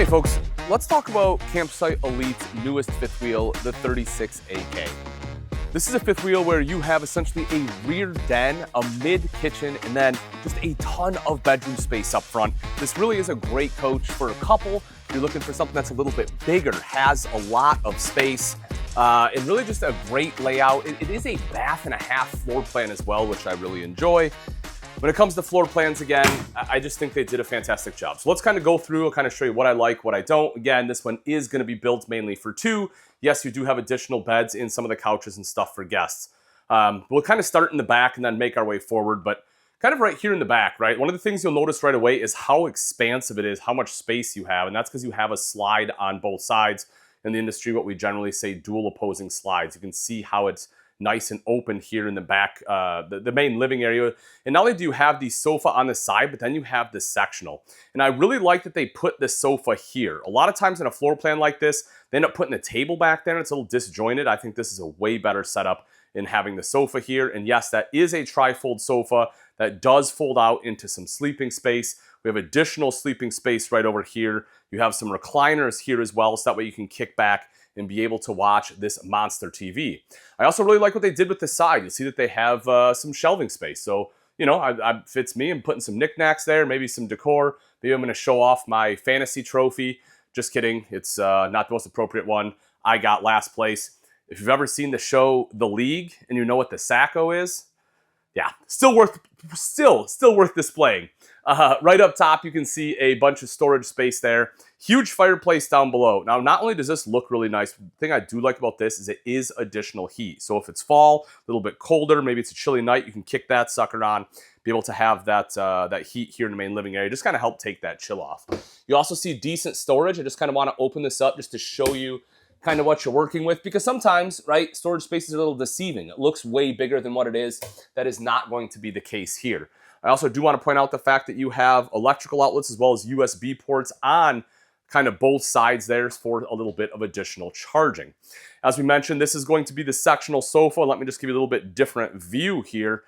Okay, folks, let's talk about Campsite Elite's newest fifth wheel, the 36AK. This is a fifth wheel where you have essentially a rear den, a mid-kitchen, and then just a ton of bedroom space up front. This really is a great coach for a couple. If you're looking for something that's a little bit bigger, has a lot of space, and really just a great layout. It is a bath and a half floor plan as well, which I really enjoy. When it comes to floor plans, again, I just think they did a fantastic job. So let's kind of go through and kind of show you what I like, what I don't. Again, this one is going to be built mainly for two. Yes, you do have additional beds in some of the couches and stuff for guests. We'll kind of start in the back and then make our way forward, but kind of right here in the back, right? One of the things you'll notice right away is how expansive it is, how much space you have, and that's because you have a slide on both sides. In the industry, what we generally say dual opposing slides. You can see how it's nice and open here in the back, the main living area. And not only do you have the sofa on the side, but then you have the sectional. And I really like that they put the sofa here. A lot of times in a floor plan like this, they end up putting the table back there and it's a little disjointed. I think this is a way better setup in having the sofa here. And yes, that is a tri-fold sofa that does fold out into some sleeping space. We have additional sleeping space right over here. You have some recliners here as well, so that way you can kick back and be able to watch this monster TV. I also really like what they did with the side. You'll see that they have some shelving space. So, you know, it fits me. I'm putting some knickknacks there, maybe some decor. Maybe I'm gonna show off my fantasy trophy. Just kidding, it's not the most appropriate one. I got last place. If you've ever seen the show The League and you know what the Sacco is, yeah, still worth displaying. Right up top, you can see a bunch of storage space there. Huge fireplace down below. Now, not only does this look really nice, the thing I do like about this is it is additional heat. So if it's fall, a little bit colder, maybe it's a chilly night, you can kick that sucker on, be able to have that heat here in the main living area, just kind of help take that chill off. You also see decent storage. I just kind of want to open this up just to show you kind of what you're working with, because sometimes, right, storage space is a little deceiving. It looks way bigger than what it is. That is not going to be the case here. I also do want to point out the fact that you have electrical outlets as well as USB ports on kind of both sides there for a little bit of additional charging. As we mentioned, this is going to be the sectional sofa. Let me just give you a little bit different view here.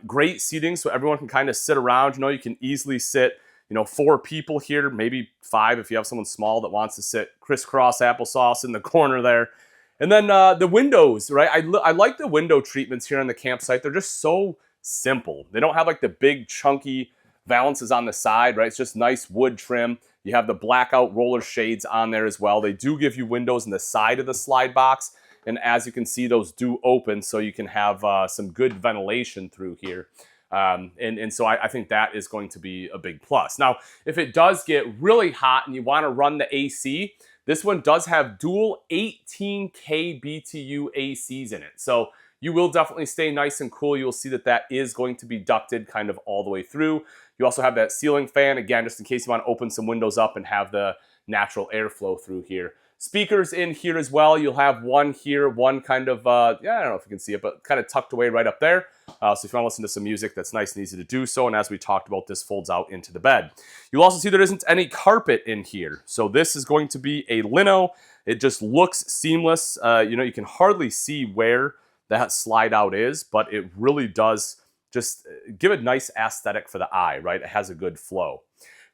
Great seating, so everyone can kind of sit around. You know, you can easily sit, you know, 4 people here, maybe 5 if you have someone small that wants to sit crisscross applesauce in the corner there. And then the windows, right? I like the window treatments here on the campsite. They're just so simple. They don't have like the big chunky valances on the side, right? It's just nice wood trim. You have the blackout roller shades on there as well. They do give you windows in the side of the slide box. And as you can see, those do open so you can have some good ventilation through here. And so I think that is going to be a big plus. Now, if it does get really hot and you want to run the AC, this one does have dual 18K BTU ACs in it. So you will definitely stay nice and cool. You'll see that that is going to be ducted kind of all the way through. You also have that ceiling fan, again, just in case you want to open some windows up and have the natural airflow through here. Speakers in here as well. You'll have one here, one kind of, I don't know if you can see it, but kind of tucked away right up there. So if you want to listen to some music, that's nice and easy to do so. And as we talked about, this folds out into the bed. You'll also see there isn't any carpet in here. So this is going to be a lino. It just looks seamless. You know, you can hardly see where that slide out is, but it really does just give a nice aesthetic for the eye, right? It has a good flow.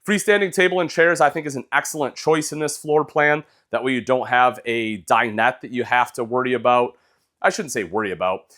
Freestanding table and chairs, I think, is an excellent choice in this floor plan. That way you don't have a dinette that you have to worry about. I shouldn't say worry about.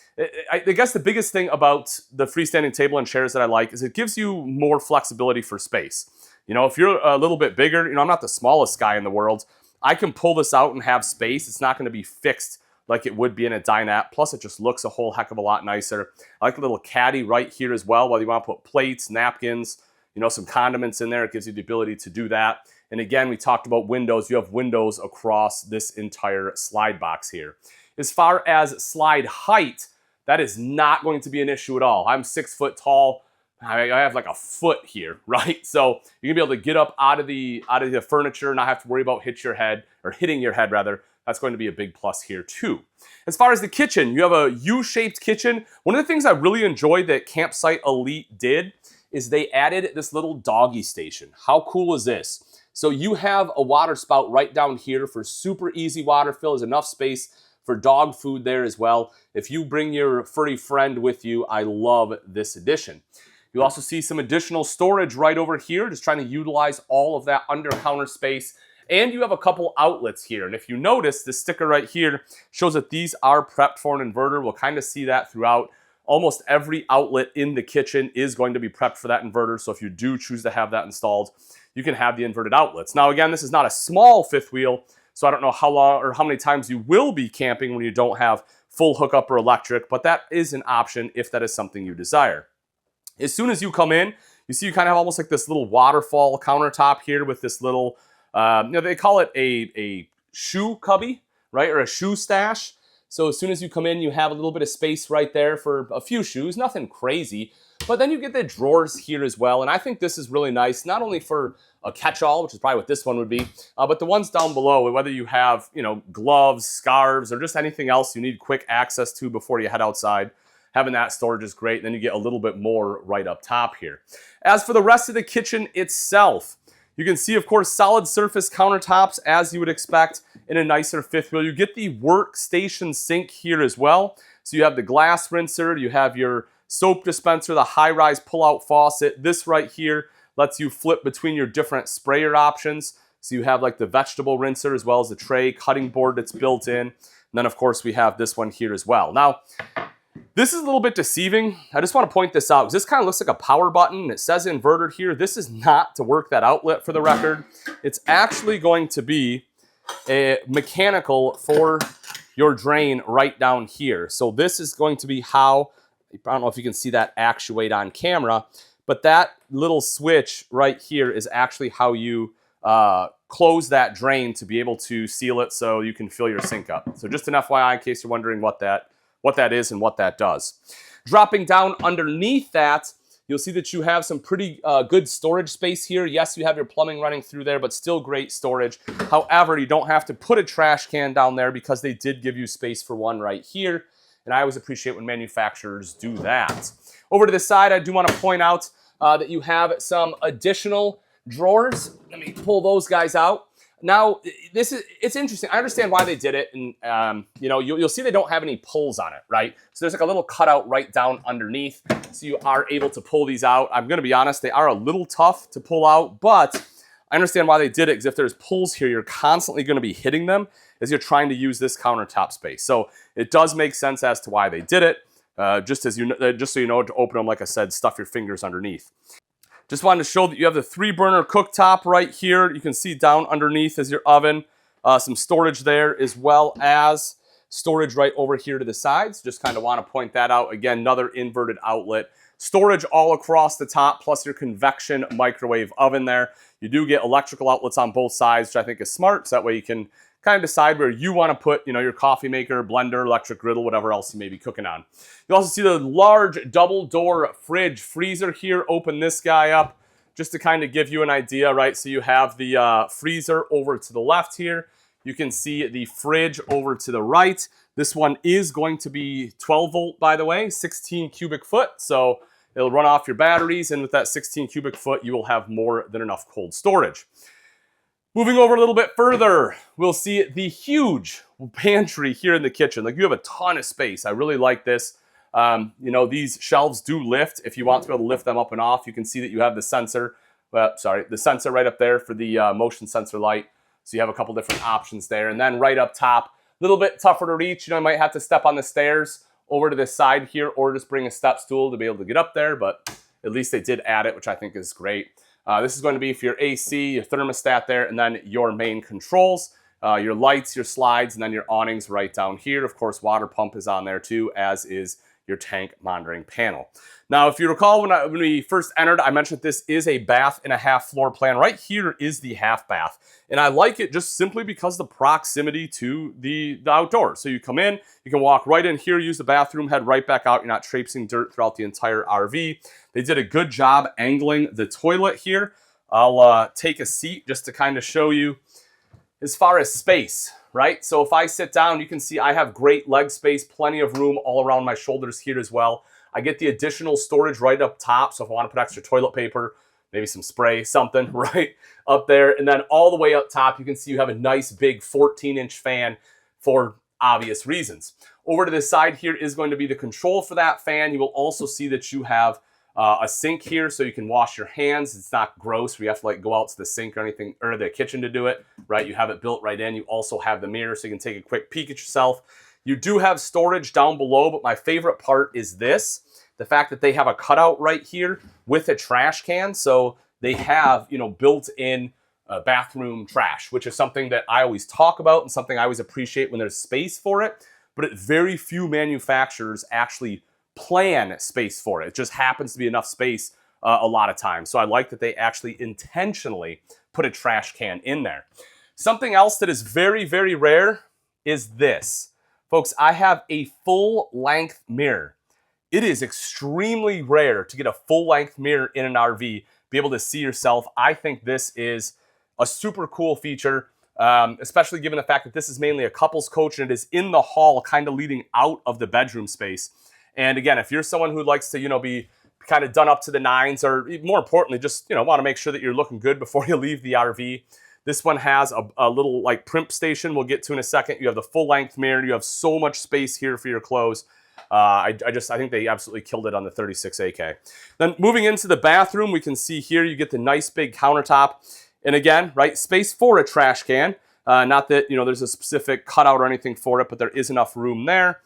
I guess the biggest thing about the freestanding table and chairs that I like is it gives you more flexibility for space. You know, if you're a little bit bigger, you know, I'm not the smallest guy in the world. I can pull this out and have space. It's not going to be fixed like it would be in a dinette. Plus, it just looks a whole heck of a lot nicer. I like a little caddy right here as well, whether you want to put plates, napkins, you know, some condiments in there. It gives you the ability to do that. And again, we talked about windows. You have windows across this entire slide box here. As far as slide height, that is not going to be an issue at all. I'm 6 foot tall. I have like a foot here, right? So you're gonna be able to get up out of the furniture, not have to worry about hitting your head rather. That's going to be a big plus here too. As far as the kitchen, you have a U-shaped kitchen. One of the things I really enjoyed that Campsite Elite did is they added this little doggy station. How cool is this? So you have a water spout right down here for super easy water fill. There's enough space for dog food there as well. If you bring your furry friend with you, I love this addition. You'll also see some additional storage right over here, just trying to utilize all of that under counter space. And you have a couple outlets here. And if you notice, this sticker right here shows that these are prepped for an inverter. We'll kind of see that throughout. Almost every outlet in the kitchen is going to be prepped for that inverter. So if you do choose to have that installed, you can have the inverted outlets. Now, again, this is not a small fifth wheel, so I don't know how long or how many times you will be camping when you don't have full hookup or electric, but that is an option if that is something you desire. As soon as you come in, you see you kind of have almost like this little waterfall countertop here with this little, they call it a shoe cubby, right, or a shoe stash. So as soon as you come in, you have a little bit of space right there for a few shoes, nothing crazy. But then you get the drawers here as well. And I think this is really nice, not only for a catch-all, which is probably what this one would be, but the ones down below, whether you have, gloves, scarves, or just anything else you need quick access to before you head outside. Having that storage is great. Then you get a little bit more right up top here. As for the rest of the kitchen itself, you can see, of course, solid surface countertops as you would expect in a nicer fifth wheel. You get the workstation sink here as well. So you have the glass rinser, you have your soap dispenser, the high-rise pull-out faucet. This right here lets you flip between your different sprayer options. So you have like the vegetable rinser as well as the tray cutting board that's built in. And then, of course, we have this one here as well. Now, this is a little bit deceiving. I just want to point this out because this kind of looks like a power button. It says inverted here. This is not to work that outlet, for the record. It's actually going to be a mechanical for your drain right down here. So this is going to be how, I don't know if you can see that actuate on camera, but that little switch right here is actually how you close that drain to be able to seal it so you can fill your sink up. So just an FYI in case you're wondering what that is and what that does. Dropping down underneath that, you'll see that you have some pretty good storage space here. Yes, you have your plumbing running through there, but still great storage. However, you don't have to put a trash can down there because they did give you space for one right here. And I always appreciate when manufacturers do that. Over to the side, I do want to point out that you have some additional drawers. Let me pull those guys out. Now, it's interesting. I understand why they did it, and you'll see they don't have any pulls on it, right? So there's like a little cutout right down underneath, so you are able to pull these out. I'm going to be honest, they are a little tough to pull out, but I understand why they did it, because if there's pulls here, you're constantly going to be hitting them as you're trying to use this countertop space. So it does make sense as to why they did it. Just so you know, to open them, like I said, stuff your fingers underneath. Just wanted to show that you have the 3-burner cooktop right here. You can see down underneath is your oven. Some storage there, as well as storage right over here to the sides. Just kind of want to point that out. Again, another inverted outlet. Storage all across the top, plus your convection microwave oven there. You do get electrical outlets on both sides, which I think is smart. So that way you can kind of decide where you want to put, your coffee maker, blender, electric griddle, whatever else you may be cooking on. You also see the large double door fridge freezer here. Open this guy up just to kind of give you an idea, right? So you have the freezer over to the left here. You can see the fridge over to the right. This one is going to be 12 volt, by the way, 16 cubic foot. So it'll run off your batteries. And with that 16 cubic foot, you will have more than enough cold storage. Moving over a little bit further, we'll see the huge pantry here in the kitchen. Like, you have a ton of space. I really like this. These shelves do lift. If you want to be able to lift them up and off, you can see that you have the sensor. The sensor right up there for the motion sensor light. So you have a couple different options there. And then right up top, a little bit tougher to reach. You might have to step on the stairs over to this side here, or just bring a step stool to be able to get up there. But at least they did add it, which I think is great. This is going to be for your AC, your thermostat there, and then your main controls, your lights, your slides, and then your awnings right down here. Of course, water pump is on there too, as is your tank monitoring panel. Now, if you recall, when we first entered, I mentioned this is a bath and a half floor plan. Right here is the half bath. And I like it just simply because the proximity to the outdoors. So you come in, you can walk right in here, use the bathroom, head right back out. You're not traipsing dirt throughout the entire RV. They did a good job angling the toilet here. I'll take a seat just to kind of show you as far as space, right? So if I sit down, you can see I have great leg space, plenty of room all around my shoulders here as well. I get the additional storage right up top. So if I want to put extra toilet paper, maybe some spray, something right up there. And then all the way up top, you can see you have a nice big 14-inch fan for obvious reasons. Over to this side here is going to be the control for that fan. You will also see that you have a sink here so you can wash your hands. It's not gross where you have to like go out to the sink or anything, or the kitchen to do it, right? You have it built right in. You also have the mirror so you can take a quick peek at yourself. You do have storage down below, but my favorite part is this, the fact that they have a cutout right here with a trash can. So they have, you know, built-in bathroom trash, which is something that I always talk about and something I always appreciate when there's space for it. But very few manufacturers actually plan space for it. It just happens to be enough space a lot of times. So I like that they actually intentionally put a trash can in there. Something else that is very, very rare is this. Folks, I have a full-length mirror. It is extremely rare to get a full-length mirror in an RV, be able to see yourself. I think this is a super cool feature, especially given the fact that this is mainly a couples coach and it is in the hall, kind of leading out of the bedroom space. And again, if you're someone who likes to, you know, be kind of done up to the nines, or more importantly, just, you know, want to make sure that you're looking good before you leave the RV, this one has a little like primp station we'll get to in a second. You have the full length mirror. You have so much space here for your clothes. I think they absolutely killed it on the 36AK. Then moving into the bathroom, we can see here you get the nice big countertop. And again, right, space for a trash can. Not that, you know, there's a specific cutout or anything for it, but there is enough room there.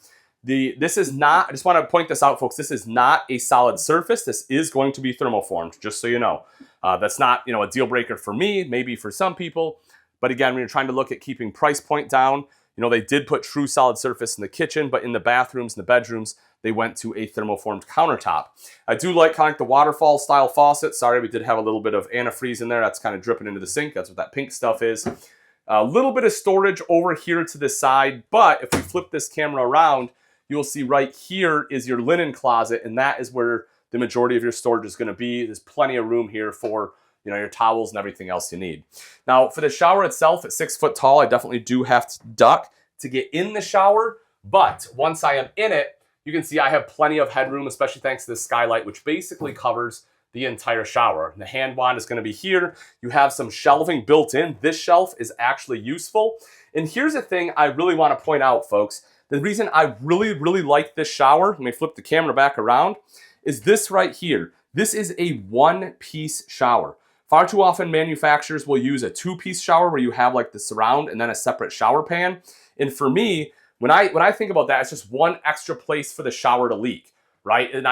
This is not, I just want to point this out, folks, this is not a solid surface. This is going to be thermoformed, just so you know. That's not, you know, a deal breaker for me, maybe for some people. But again, when you're trying to look at keeping price point down, you know, they did put true solid surface in the kitchen, but in the bathrooms and the bedrooms, they went to a thermoformed countertop. I do like kind of the waterfall style faucet. Sorry, we did have a little bit of antifreeze in there. That's kind of dripping into the sink. That's what that pink stuff is. A little bit of storage over here to the side, but if we flip this camera around, you'll see right here is your linen closet, and that is where the majority of your storage is going to be. There's plenty of room here for, you know, your towels and everything else you need. Now, for the shower itself, at 6 foot tall, I definitely do have to duck to get in the shower, but once I am in it, you can see I have plenty of headroom, especially thanks to the skylight, which basically covers the entire shower. The hand wand is going to be here. You have some shelving built in. This shelf is actually useful. And here's a thing I really want to point out, folks. The reason I really, really like this shower, let me flip the camera back around, is this right here. This is a one-piece shower. Far too often manufacturers will use a two-piece shower where you have like the surround and then a separate shower pan. And for me, when I think about that, it's just one extra place for the shower to leak, right? And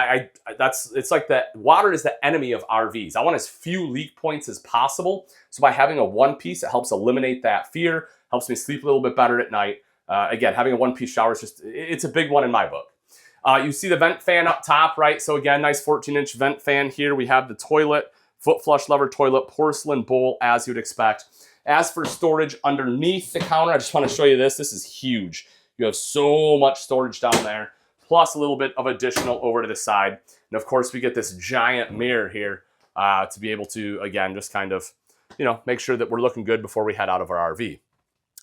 it's like that water is the enemy of RVs. I want as few leak points as possible. So by having a one-piece, it helps eliminate that fear, helps me sleep a little bit better at night. Again, having a one-piece shower is just, it's a big one in my book. You see the vent fan up top, right? So again, nice 14-inch vent fan here. We have the toilet, foot flush lever toilet, porcelain bowl, as you'd expect. As for storage underneath the counter, I just want to show you this. This is huge. You have so much storage down there, plus a little bit of additional over to the side. And of course, we get this giant mirror here to be able to, again, just kind of, you know, make sure that we're looking good before we head out of our RV.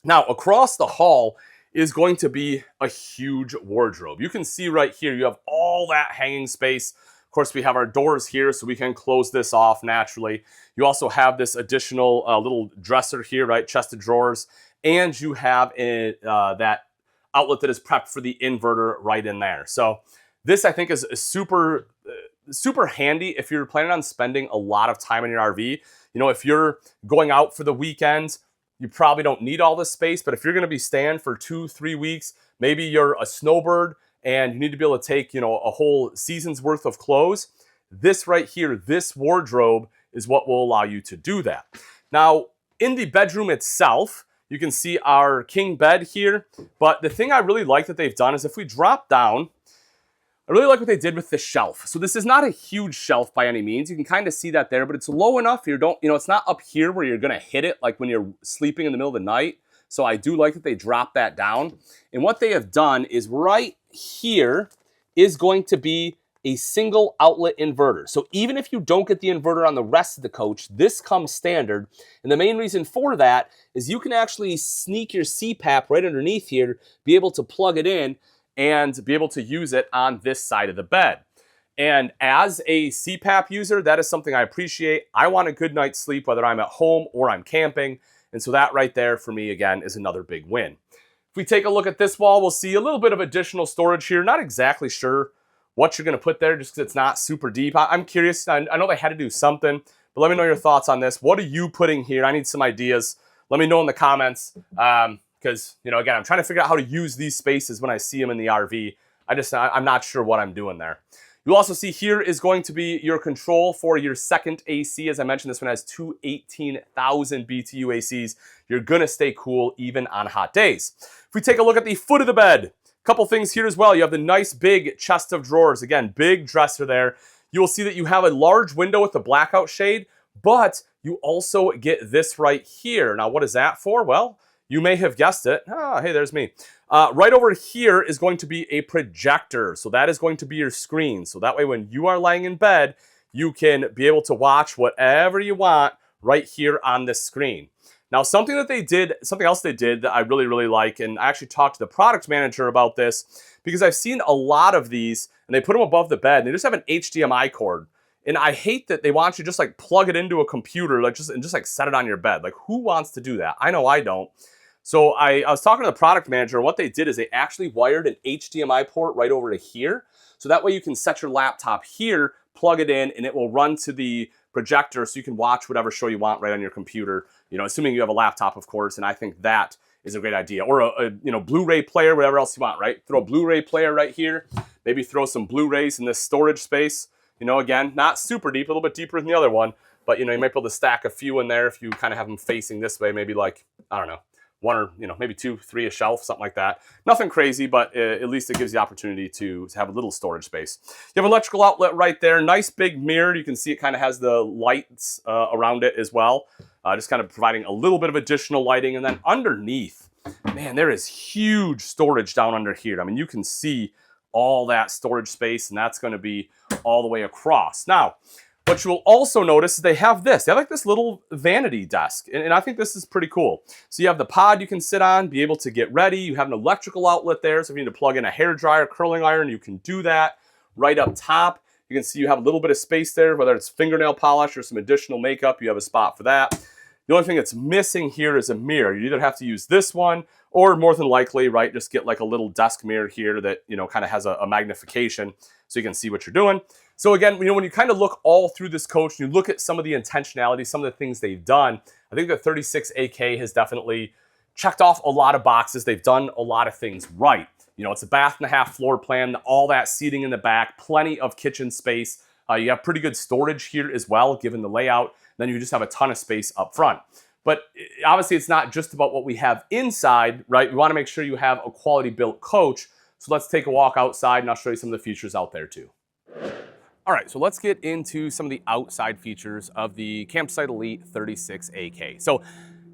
Now, across the hall is going to be a huge wardrobe. You can see right here, you have all that hanging space. Of course, we have our doors here, so we can close this off naturally. You also have this additional little dresser here, right? Chest of drawers. And you have that outlet that is prepped for the inverter right in there. So this, I think, is super handy if you're planning on spending a lot of time in your RV. You know, if you're going out for the weekends, you probably don't need all this space, but if you're going to be staying for 2-3 weeks, maybe you're a snowbird and you need to be able to take, you know, a whole season's worth of clothes, this right here, this wardrobe is what will allow you to do that. Now, in the bedroom itself, you can see our king bed here, but the thing I really like that they've done is if we drop down, I really like what they did with this shelf. So this is not a huge shelf by any means. You can kind of see that there, but it's low enough. It's not up here where you're going to hit it like when you're sleeping in the middle of the night. So I do like that they dropped that down. And what they have done is right here is going to be a single outlet inverter. So even if you don't get the inverter on the rest of the coach, this comes standard. And the main reason for that is you can actually sneak your CPAP right underneath here, be able to plug it in, and be able to use it on this side of the bed. And as a CPAP user, that is something I appreciate. I want a good night's sleep, whether I'm at home or I'm camping. And so that right there for me, again, is another big win. If we take a look at this wall, we'll see a little bit of additional storage here. Not exactly sure what you're going to put there just because it's not super deep. I'm curious. I know they had to do something, but let me know your thoughts on this. What are you putting here? I need some ideas. Let me know in the comments because, you know, again, I'm trying to figure out how to use these spaces when I see them in the RV. I'm not sure what I'm doing there. You'll also see here is going to be your control for your second AC. As I mentioned, this one has two 18,000 BTU ACs. You're going to stay cool even on hot days. If we take a look at the foot of the bed, couple things here as well. You have the nice big chest of drawers. Again, big dresser there. You will see that you have a large window with the blackout shade, but you also get this right here. Now, what is that for? Well, you may have guessed it. Ah, hey, there's me. Right over here is going to be a projector. So that is going to be your screen. So that way when you are laying in bed, you can be able to watch whatever you want right here on this screen. Now, something else they did that I really, really like, and I actually talked to the product manager about this because I've seen a lot of these and they put them above the bed and they just have an HDMI cord. And I hate that they want you to just like plug it into a computer and just like set it on your bed. Like, who wants to do that? I know I don't. So I was talking to the product manager, and what they did is they actually wired an HDMI port right over to here. So that way you can set your laptop here, plug it in, and it will run to the projector so you can watch whatever show you want right on your computer, you know, assuming you have a laptop, of course. And I think that is a great idea. Or a you know, Blu-ray player, whatever else you want, right? Throw a Blu-ray player right here. Maybe throw some Blu-rays in this storage space. You know, again, not super deep, a little bit deeper than the other one. But, you know, you might be able to stack a few in there if you kind of have them facing this way. Maybe like, I don't know, one or, you know, maybe two, three a shelf, something like that. Nothing crazy, but at least it gives you the opportunity to have a little storage space. You have an electrical outlet right there. Nice big mirror. You can see it kind of has the lights around it as well. Just kind of providing a little bit of additional lighting. And then underneath, man, there is huge storage down under here. I mean, you can see all that storage space, and that's going to be all the way across. Now, what you will also notice is they have this. They have like this little vanity desk, and I think this is pretty cool. So you have the pod you can sit on, be able to get ready. You have an electrical outlet there, so if you need to plug in a hair dryer, curling iron, you can do that. Right up top, you can see you have a little bit of space there, whether it's fingernail polish or some additional makeup, you have a spot for that. The only thing that's missing here is a mirror. You either have to use this one, or more than likely, right, just get like a little desk mirror here that, you know, kind of has a magnification so you can see what you're doing. So again, you know, when you kind of look all through this coach, and you look at some of the intentionality, some of the things they've done, I think the 36AK has definitely checked off a lot of boxes. They've done a lot of things right. You know, it's a bath and a half floor plan, all that seating in the back, plenty of kitchen space. You have pretty good storage here as well, given the layout. Then you just have a ton of space up front. But obviously, it's not just about what we have inside, right? We want to make sure you have a quality built coach. So let's take a walk outside and I'll show you some of the features out there too. All right, so let's get into some of the outside features of the Campsite Elite 36AK. So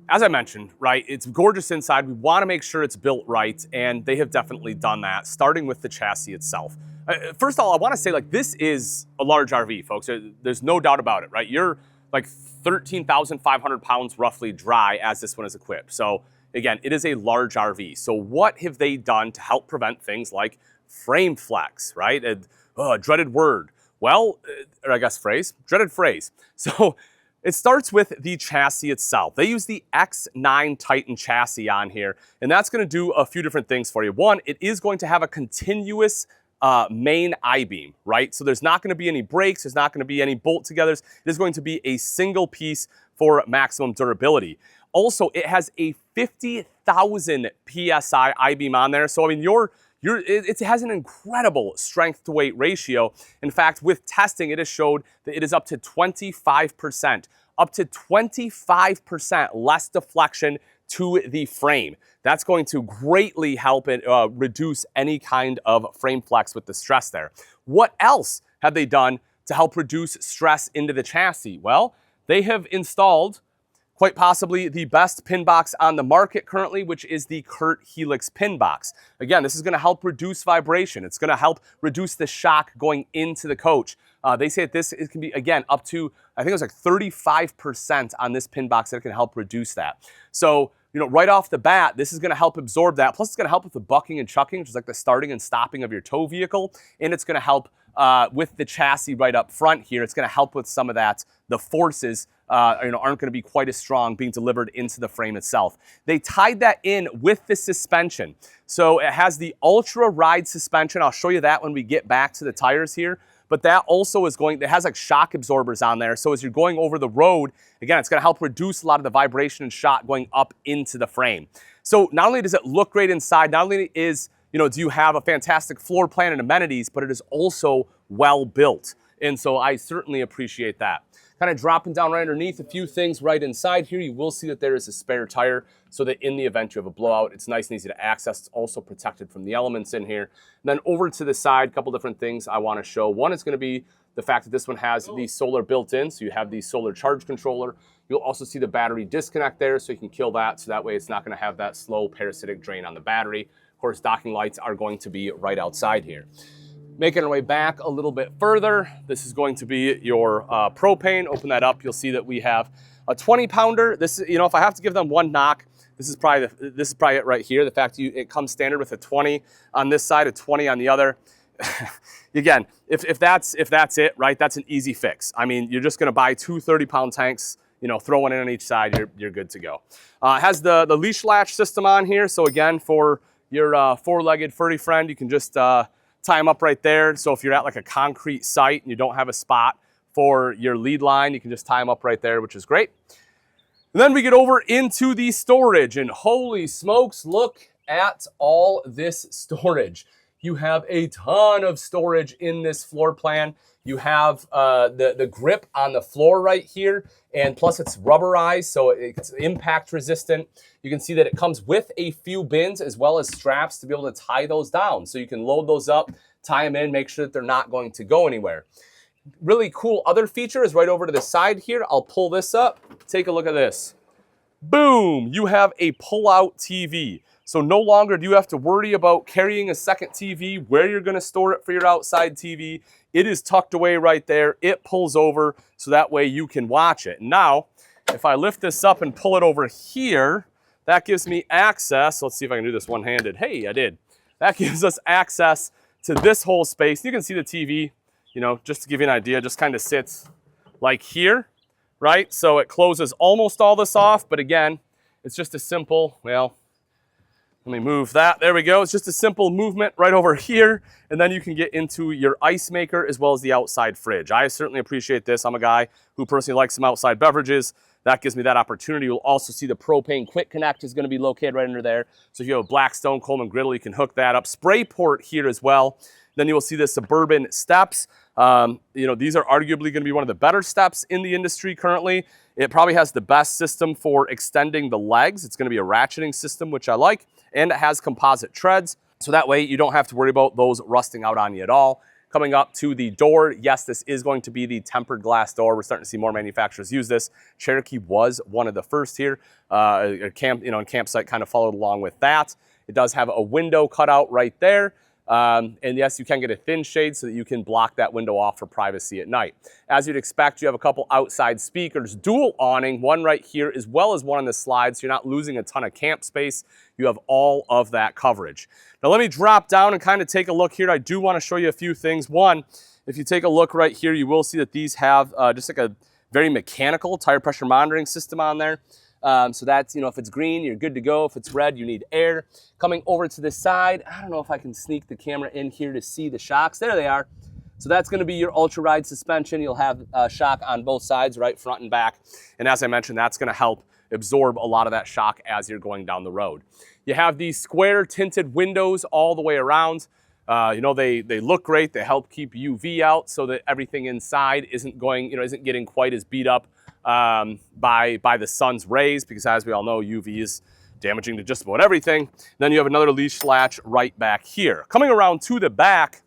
as I mentioned, right, it's gorgeous inside. We want to make sure it's built right, and they have definitely done that, starting with the chassis itself. First of all, I want to say, like, this is a large RV, folks. There's no doubt about it, right? You're like 13,500 pounds roughly dry as this one is equipped. So again, it is a large RV. So what have they done to help prevent things like frame flex, right? A dreaded word. Well, or I guess phrase, dreaded phrase. So it starts with the chassis itself. They use the X9 Titan chassis on here, and that's gonna do a few different things for you. One, it is going to have a continuous main I-beam, right? So there's not gonna be any breaks, there's not gonna be any bolt togethers. It is going to be a single piece for maximum durability. Also, it has a 50,000 PSI I-beam on there. So I mean, it has an incredible strength to weight ratio. In fact, with testing, it has showed that it is up to 25% less deflection to the frame. That's going to greatly help it reduce any kind of frame flex with the stress there. What else have they done to help reduce stress into the chassis? Well, they have installed quite possibly the best pin box on the market currently, which is the Kurt Helix pin box. Again, this is gonna help reduce vibration. It's gonna help reduce the shock going into the coach. They say that it can be, again, up to, I think it was like 35% on this pin box that can help reduce that. So, you know, right off the bat, this is gonna help absorb that. Plus, it's gonna help with the bucking and chucking, which is like the starting and stopping of your tow vehicle. And it's gonna help with the chassis right up front here. It's going to help with some of that. The forces aren't going to be quite as strong being delivered into the frame itself. They tied that in with the suspension. So it has the Ultra Ride suspension. I'll show you that when we get back to the tires here. But that also is it has like shock absorbers on there. So as you're going over the road, again, it's going to help reduce a lot of the vibration and shock going up into the frame. So not only does it look great inside, not only do you have a fantastic floor plan and amenities, but it is also well built. And so I certainly appreciate that. Kind of dropping down right underneath a few things right inside here, you will see that there is a spare tire so that in the event you have a blowout, it's nice and easy to access. It's also protected from the elements in here. And then over to the side, a couple different things I want to show. One is going to be the fact that this one has the solar built in, so you have the solar charge controller. You'll also see the battery disconnect there, so you can kill that, so that way it's not going to have that slow parasitic drain on the battery. Of course, docking lights are going to be right outside here. Making our way back a little bit further, this is going to be your propane. Open that up, you'll see that we have a 20-pounder. This is, if I have to give them one knock, this is probably it right here. The fact it comes standard with a 20 on this side, a 20 on the other. Again, if that's it, right? That's an easy fix. I mean, you're just going to buy two 30-pound tanks. Throw one in on each side. You're good to go. It has the leash latch system on here. So again, for your four-legged furry friend, you can just tie them up right there. So if you're at like a concrete site and you don't have a spot for your lead line, you can just tie them up right there, which is great. And then we get over into the storage, and holy smokes, look at all this storage. You have a ton of storage in this floor plan. You have the grip on the floor right here, and plus it's rubberized, so it's impact resistant. You can see that it comes with a few bins as well as straps to be able to tie those down. So you can load those up, tie them in, make sure that they're not going to go anywhere. Really cool other feature is right over to the side here. I'll pull this up. Take a look at this. Boom! You have a pull-out TV. So no longer do you have to worry about carrying a second TV, where you're going to store it for your outside TV. It is tucked away right there. It pulls over so that way you can watch it. Now, if I lift this up and pull it over here, that gives me access. Let's see if I can do this one-handed. Hey, I did. That gives us access to this whole space. You can see the TV, just to give you an idea, just kind of sits like here, right? So it closes almost all this off, but again, it's just a simple, let me move that. There we go. It's just a simple movement right over here. And then you can get into your ice maker as well as the outside fridge. I certainly appreciate this. I'm a guy who personally likes some outside beverages. That gives me that opportunity. You'll also see the propane quick connect is going to be located right under there. So if you have a Blackstone Coleman griddle, you can hook that up. Spray port here as well. Then you will see the Suburban steps. These are arguably going to be one of the better steps in the industry currently. It probably has the best system for extending the legs. It's going to be a ratcheting system, which I like. And it has composite treads, so that way you don't have to worry about those rusting out on you at all. Coming up to the door, yes, this is going to be the tempered glass door. We're starting to see more manufacturers use this. Cherokee was one of the first here. And Campsite kind of followed along with that. It does have a window cut out right there. And yes, you can get a thin shade so that you can block that window off for privacy at night. As you'd expect, you have a couple outside speakers, dual awning, one right here as well as one on the slide, so you're not losing a ton of camp space. You have all of that coverage. Now let me drop down and kind of take a look here. I do want to show you a few things. One, if you take a look right here, you will see that these have just like a very mechanical tire pressure monitoring system on there. So that's, if it's green, you're good to go. If it's red, you need air. Coming over to the side, I don't know if I can sneak the camera in here to see the shocks. There they are. So that's going to be your Ultra Ride suspension. You'll have shock on both sides, right, front and back. And as I mentioned, that's going to help absorb a lot of that shock as you're going down the road. You have these square tinted windows all the way around. They look great. They help keep UV out so that everything inside isn't getting quite as beat up by the sun's rays, because as we all know, UV is damaging to just about everything. Then you have another leash latch right back here. Coming around to the back,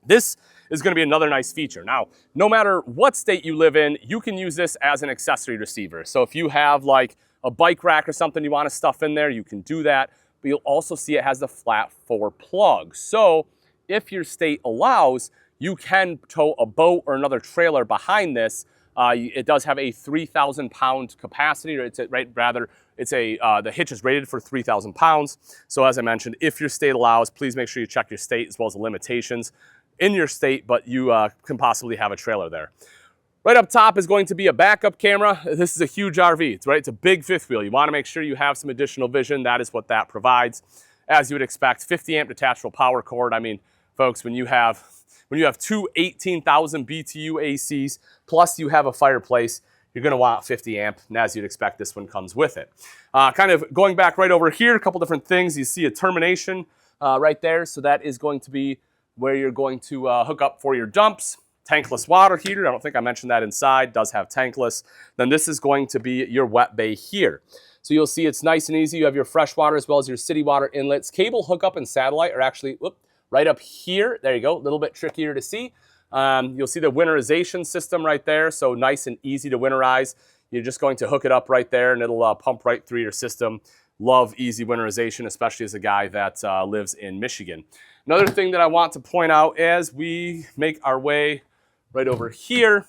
this is going to be another nice feature. Now, no matter what state you live in, you can use this as an accessory receiver. So if you have like a bike rack or something you want to stuff in there, you can do that. But you'll also see it has the flat 4 plug. So if your state allows, you can tow a boat or another trailer behind this. It does have a 3,000 pound capacity, or the hitch is rated for 3,000 pounds. So as I mentioned, if your state allows, please make sure you check your state as well as the limitations. in your state, but you can possibly have a trailer there. Right up top is going to be a backup camera. This is a huge RV, right? It's a big fifth wheel. You want to make sure you have some additional vision. That is what that provides. As you would expect, 50 amp detachable power cord. I mean, folks, when you have two 18,000 BTU ACs, plus you have a fireplace, you're going to want 50 amp, and as you'd expect, this one comes with it. Kind of going back right over here, a couple different things. You see a termination right there, so that is going to be where you're going to hook up for your dumps. Tankless water heater, I don't think I mentioned that inside, does have tankless. Then this is going to be your wet bay here. So you'll see it's nice and easy. You have your fresh water as well as your city water inlets. Cable hookup and satellite are actually right up here. There you go, a little bit trickier to see. You'll see the winterization system right there, so nice and easy to winterize. You're just going to hook it up right there and it'll pump right through your system. Love easy winterization, especially as a guy that lives in Michigan. Another thing that I want to point out as we make our way right over here.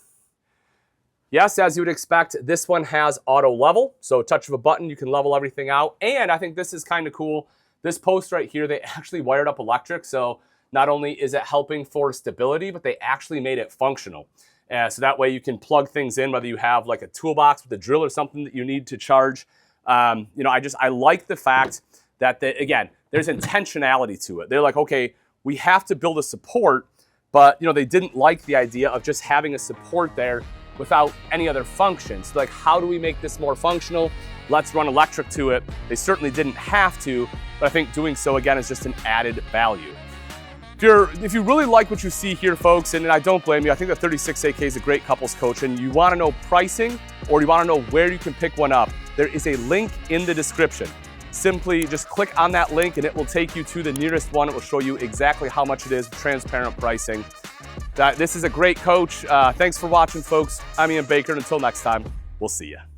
Yes, as you would expect, this one has auto level. So a touch of a button, you can level everything out. And I think this is kind of cool. This post right here, they actually wired up electric. So not only is it helping for stability, but they actually made it functional. So that way you can plug things in, whether you have like a toolbox with a drill or something that you need to charge. I like the fact that, again, there's intentionality to it. They're like, okay, we have to build a support, but they didn't like the idea of just having a support there without any other functions. So like, how do we make this more functional? Let's run electric to it. They certainly didn't have to, but I think doing so, again, is just an added value. If you really like what you see here, folks, and I don't blame you, I think the 36AK is a great couples coach, and you want to know pricing or you want to know where you can pick one up, there is a link in the description. Simply just click on that link and it will take you to the nearest one. It will show you exactly how much it is, transparent pricing. This is a great coach. Thanks for watching, folks. I'm Ian Baker, and until next time, we'll see you.